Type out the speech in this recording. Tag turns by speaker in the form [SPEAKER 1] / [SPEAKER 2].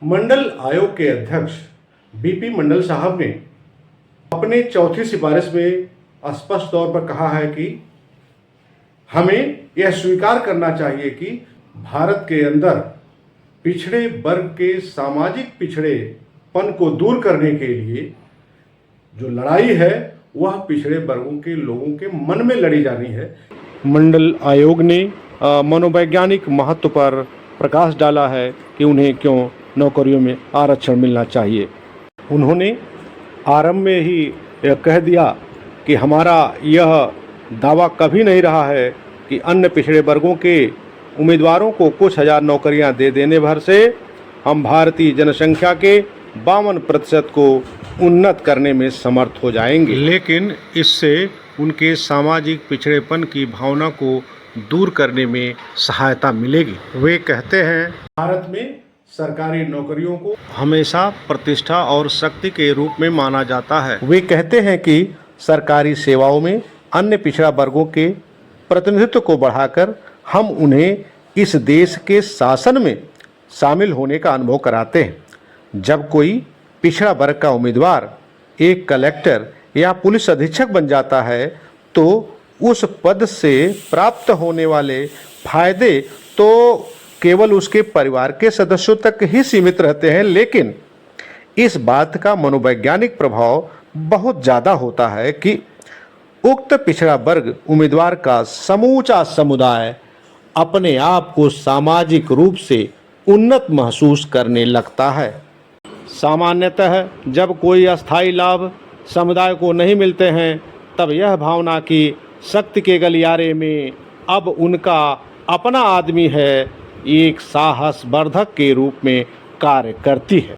[SPEAKER 1] मंडल आयोग के अध्यक्ष बीपी मंडल साहब ने अपने चौथी सिफारिश में स्पष्ट तौर पर कहा है कि हमें यह स्वीकार करना चाहिए कि भारत के अंदर पिछड़े वर्ग के सामाजिक पिछड़ेपन को दूर करने के लिए जो लड़ाई है वह पिछड़े वर्गों के लोगों के मन में लड़ी जानी है। मंडल आयोग ने मनोवैज्ञानिक महत्व पर प्रकाश डाला है कि उन्हें क्यों नौकरियों में आरक्षण मिलना चाहिए। उन्होंने आरंभ में ही कह दिया कि हमारा यह दावा कभी नहीं रहा है कि अन्य पिछड़े वर्गों के उम्मीदवारों को कुछ हजार नौकरियां दे देने भर से हम भारतीय जनसंख्या के 52% को उन्नत करने में समर्थ हो जाएंगे, लेकिन इससे उनके सामाजिक पिछड़ेपन की भावना को दूर करने में सहायता मिलेगी। वे कहते हैं भारत में सरकारी नौकरियों को हमेशा प्रतिष्ठा और शक्ति के रूप में माना जाता है। वे कहते हैं कि सरकारी सेवाओं में अन्य पिछड़ा वर्गों के प्रतिनिधित्व को बढ़ाकर हम उन्हें इस देश के शासन में शामिल होने का अनुभव कराते हैं। जब कोई पिछड़ा वर्ग का उम्मीदवार एक कलेक्टर या पुलिस अधीक्षक बन जाता है तो उस पद से प्राप्त होने वाले फायदे तो केवल उसके परिवार के सदस्यों तक ही सीमित रहते हैं, लेकिन इस बात का मनोवैज्ञानिक प्रभाव बहुत ज़्यादा होता है कि उक्त पिछड़ा वर्ग उम्मीदवार का समूचा समुदाय अपने आप को सामाजिक रूप से उन्नत महसूस करने लगता है। सामान्यतः जब कोई अस्थायी लाभ समुदाय को नहीं मिलते हैं तब यह भावना कि शक्ति के गलियारे में अब उनका अपना आदमी है एक साहस वर्धक के रूप में कार्य करती है।